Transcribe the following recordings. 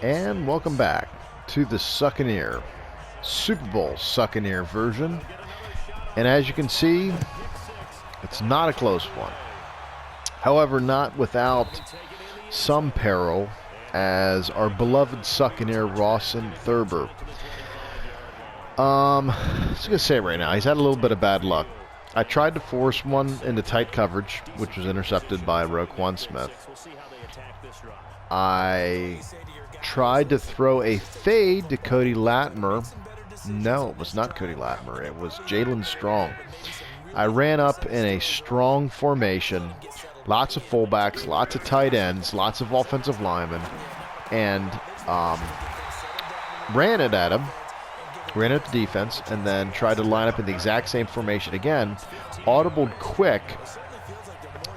And welcome back to the Succaneer, Super Bowl Succaneer version. And as you can see, it's not a close one. However, not without some peril, as our beloved Succaneer Rawson Thurber. I was going to say right now, he's had a little bit of bad luck. I tried to force one into tight coverage, which was intercepted by Roquan Smith. I tried to throw a fade to Cody Latimer. No, it was not Cody Latimer. It was Jalen Strong. I ran up in a strong formation, lots of fullbacks, lots of tight ends, lots of offensive linemen, and ran it at him, ran at the defense, and then tried to line up in the exact same formation again, audibled quick,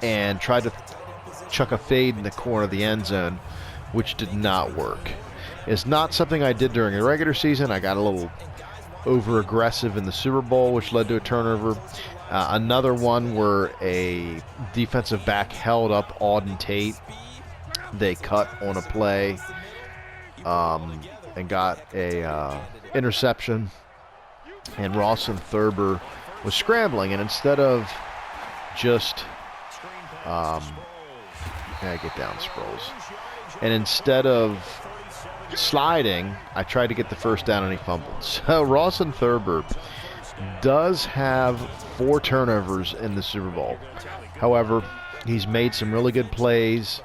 and tried to chuck a fade in the corner of the end zone, which did not work. It's not something I did during the regular season. I got a little over-aggressive in the Super Bowl, which led to a turnover. Another one where a defensive back held up Auden Tate. They cut on a play and got a interception. And Rawson Thurber was scrambling, and instead of just get down, Sproles. And instead of sliding, I tried to get the first down and he fumbled. So Rawson Thurber does have 4 turnovers in the Super Bowl. However, he's made some really good plays.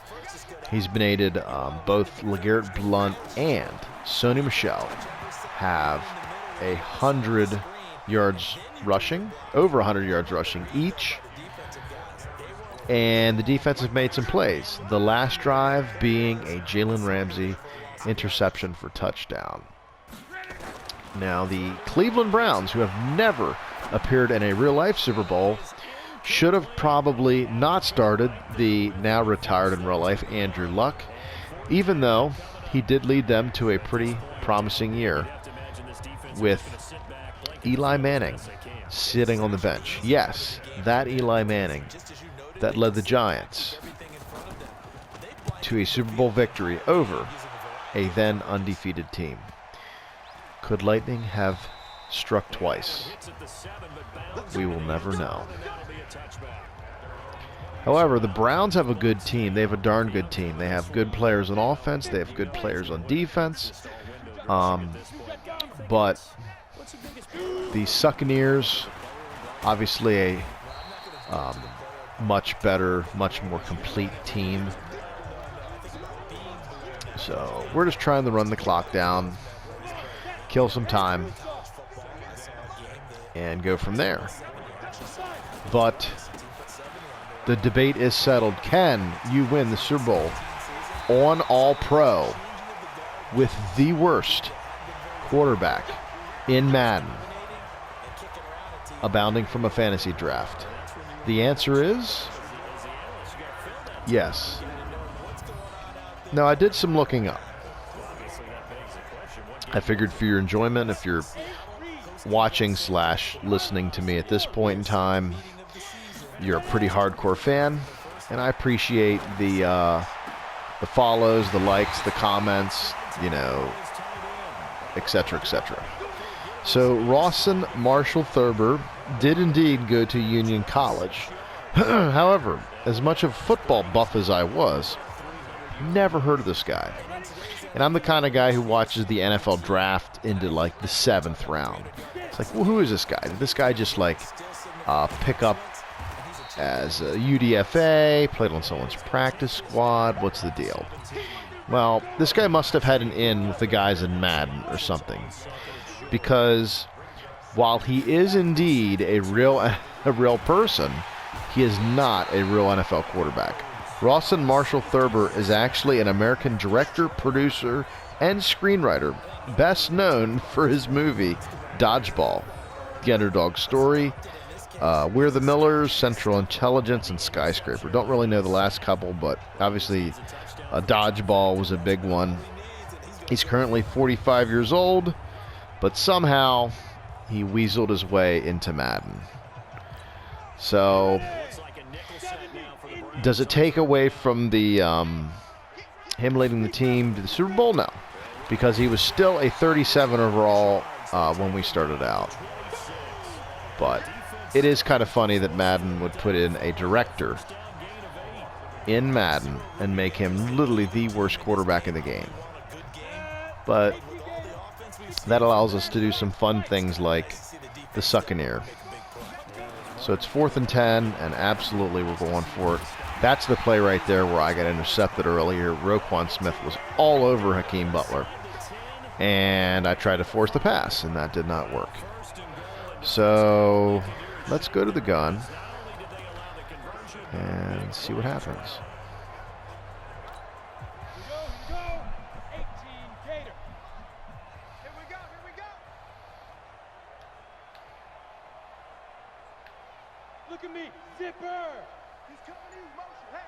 He's been aided. Both LeGarrette Blount and Sony Michel have 100 yards rushing, over 100 yards rushing each. And the defense has made some plays. The last drive being a Jalen Ramsey interception for touchdown. Now, the Cleveland Browns, who have never appeared in a real-life Super Bowl, should have probably not started the now retired in real life Andrew Luck, even though he did lead them to a pretty promising year with Eli Manning sitting on the bench. Yes, that Eli Manning that led the Giants to a Super Bowl victory over a then undefeated team. Could lightning have struck twice? We will never know. However, the Browns have a good team. They have a darn good team. They have good players on offense. They have good players on defense. But the Succaneers, obviously a much better, much more complete team. So we're just trying to run the clock down, kill some time, and go from there. But the debate is settled. Can you win the Super Bowl on All-Pro with the worst quarterback in Madden, abounding from a fantasy draft? The answer is yes. Now, I did some looking up. I figured for your enjoyment, if you're watching / listening to me at this point in time, you're a pretty hardcore fan, and I appreciate the follows, the likes, the comments, etc., etc. So Rawson Marshall Thurber did indeed go to Union College. However, as much of a football buff as I was, never heard of this guy. And I'm the kind of guy who watches the NFL draft into like the 7th round. It's like, well, who is this guy? Did this guy just pick up as a UDFA, played on someone's practice squad? What's the deal? Well, this guy must have had an in with the guys in Madden or something. Because while he is indeed a real person, he is not a real NFL quarterback. Rawson Marshall Thurber is actually an American director, producer, and screenwriter, best known for his movie Dodgeball, The Underdog Story, We're the Millers, Central Intelligence, and Skyscraper. Don't really know the last couple, but obviously Dodgeball was a big one. He's currently 45 years old, but somehow he weaseled his way into Madden. So, does it take away from the him leading the team to the Super Bowl? No, because he was still a 37 overall when we started out. But it is kind of funny that Madden would put in a director in Madden and make him literally the worst quarterback in the game. But that allows us to do some fun things like the Succaneer. So it's 4th and 10, and absolutely we're going for it. That's the play right there where I got intercepted earlier. Roquan Smith was all over Hakeem Butler. And I tried to force the pass, and that did not work. So let's go to the gun and see what happens. Look at me, zipper. He's coming in motion.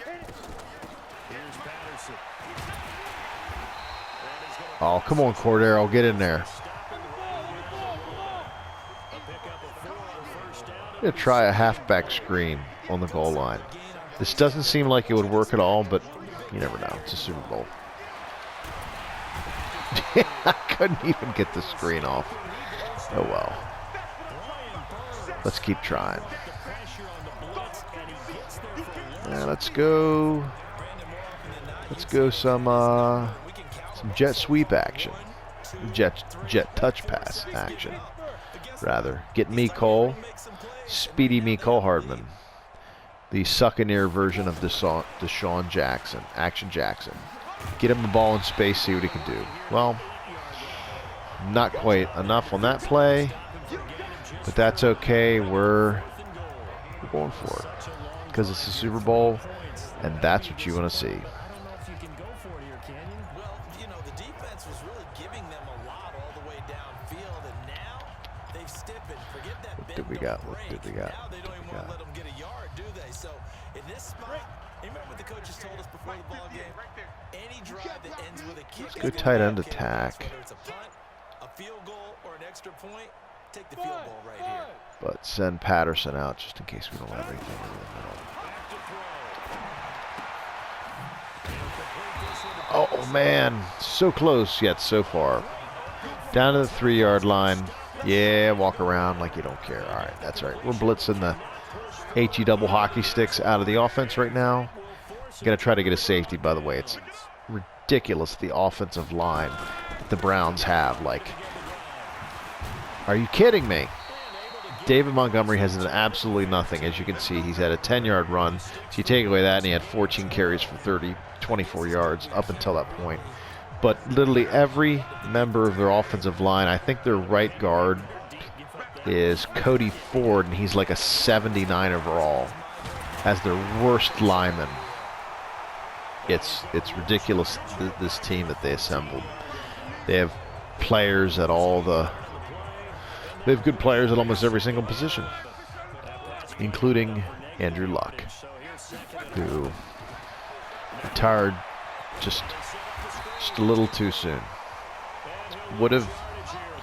Hey. Here's Patterson. Oh, come on, Cordero, get in there. I'm going to try a halfback screen on the goal line. This doesn't seem like it would work at all, but you never know. It's a Super Bowl. I couldn't even get the screen off. Oh, well. Let's keep trying. Let's go some jet sweep action. Jet touch pass action, rather. Get me Cole. Speedy Mecole Hardman. The Succaneer version of Deshaun Jackson. Action Jackson. Get him the ball in space, see what he can do. Well, not quite enough on that play. But that's okay. We're going for it because it's the Super Bowl, and that's what you want to see. What did we got? What did we got? Let's go tight end attack. Take the field goal right here. But send Patterson out just in case we don't have anything in the middle. Oh, man. So close yet so far. Down to the 3-yard line. Yeah, walk around like you don't care. All right, that's right. We're blitzing the HE double hockey sticks out of the offense right now. Going to try to get a safety, by the way. It's ridiculous, the offensive line that the Browns have. Like, are you kidding me? David Montgomery has absolutely nothing. As you can see, he's had a 10-yard run. So you take away that, and he had 14 carries for 24 yards up until that point. But literally every member of their offensive line, I think their right guard is Cody Ford, and he's like a 79 overall as their worst lineman. It's ridiculous, this team that they assembled. They have players at all the... They have good players at almost every single position, including Andrew Luck, who retired just a little too soon. Would have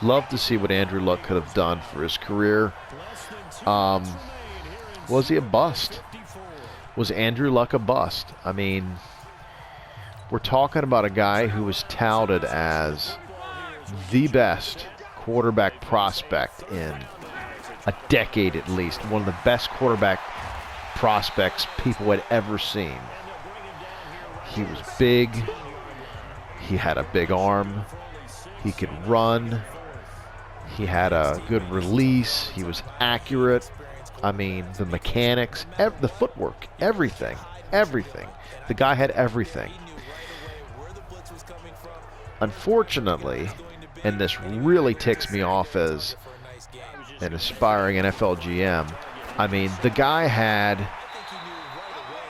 loved to see what Andrew Luck could have done for his career. Was he a bust? Was Andrew Luck a bust? I mean, we're talking about a guy who was touted as the best quarterback prospect in a decade at least. One of the best quarterback prospects people had ever seen. He was big. He had a big arm. He could run. He had a good release. He was accurate. I mean, the mechanics, the footwork, everything. The guy had everything. Unfortunately, and this really ticks me off as an aspiring NFL GM, I mean, the guy had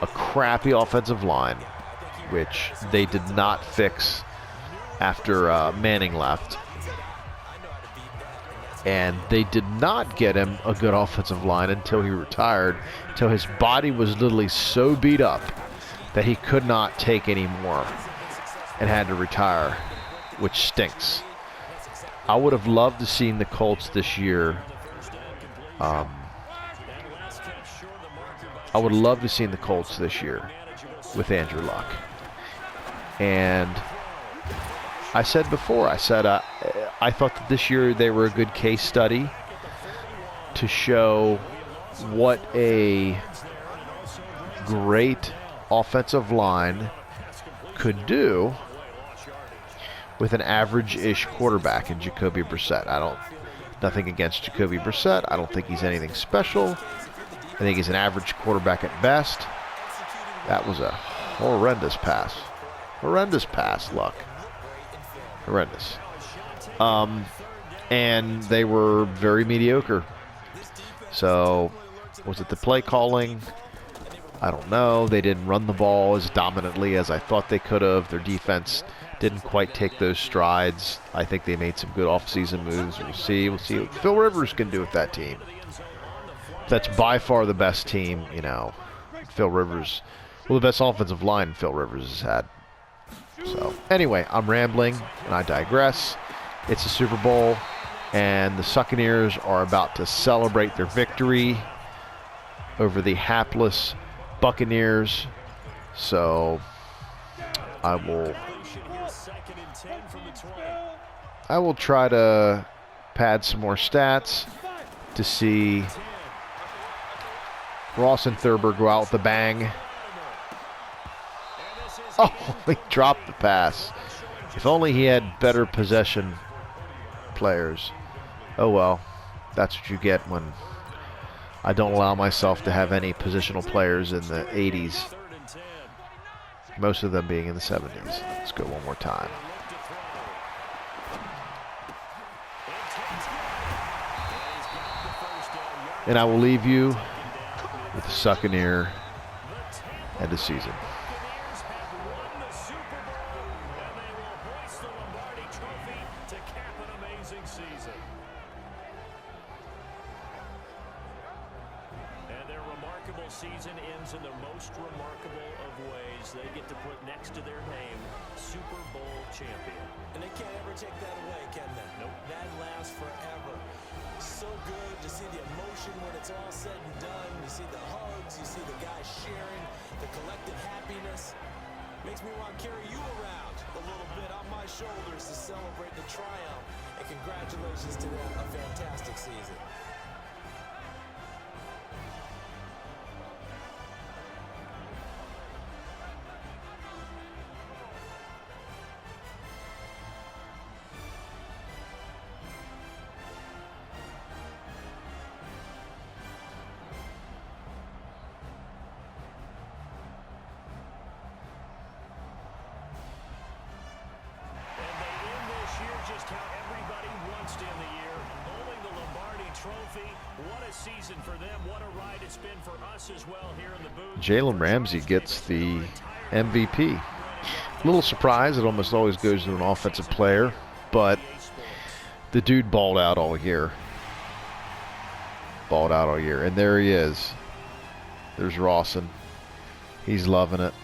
a crappy offensive line, which they did not fix after Manning left. And they did not get him a good offensive line until he retired, until his body was literally so beat up that he could not take any more and had to retire, which stinks. I would have loved to see the Colts this year. I would love to see the Colts this year with Andrew Luck. And I said before, I thought that this year they were a good case study to show what a great offensive line could do with an average-ish quarterback in Jacoby Brissett. Nothing against Jacoby Brissett. I don't think he's anything special. I think he's an average quarterback at best. That was a horrendous pass. Horrendous pass, Luck. Horrendous. And they were very mediocre. So, was it the play calling? I don't know. They didn't run the ball as dominantly as I thought they could have. Their defense didn't quite take those strides. I think they made some good offseason moves. We'll see. We'll see what Phil Rivers can do with that team. That's by far the best team, Phil Rivers. Well, the best offensive line Phil Rivers has had. So, anyway, I'm rambling, and I digress. It's a Super Bowl, and the Succaneers are about to celebrate their victory over the hapless Buccaneers. So, I will try to pad some more stats to see Ross and Thurber go out with a bang. Oh, he dropped the pass. If only he had better possession players. Oh well, that's what you get when I don't allow myself to have any positional players in the 80s. Most of them being in the 70s. Let's go one more time. And I will leave you with the Succaneer and the season. Season ends in the most remarkable of ways. They get to put next to their name Super Bowl champion. And they can't ever take that away, can they? Nope. That lasts forever. So good to see the emotion when it's all said and done. You see the hugs, you see the guys sharing, the collective happiness. Makes me want to carry you around a little bit on my shoulders to celebrate the triumph. And congratulations to them, a fantastic season. Just how everybody wants to end the year, owning the Lombardi Trophy. What a season for them. What a ride it's been for us as well here in the booth. Jalen Ramsey gets the MVP. A little surprised. It almost always goes to an offensive player, but the dude balled out all year. Balled out all year. And there he is. There's Rawson. He's loving it.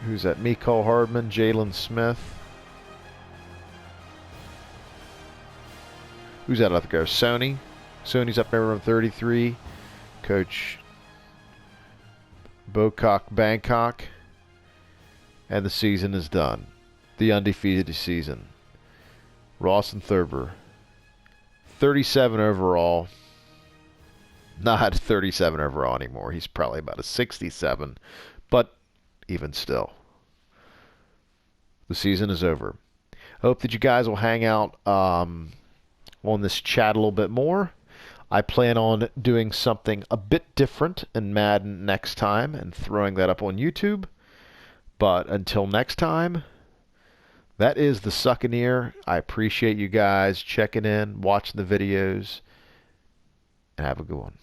Who's that? Mecole Hardman, Jalen Smith. Who's that other guy? Sony. Sony's up there around 33. Coach Bocock Bangkok. And the season is done. The undefeated season. Ross and Thurber. 37 overall. Not 37 overall anymore. He's probably about a 67. But even still, the season is over. Hope that you guys will hang out on this chat a little bit more. I plan on doing something a bit different in Madden next time and throwing that up on YouTube. But until next time, that is the Succaneer. I appreciate you guys checking in, watching the videos, and have a good one.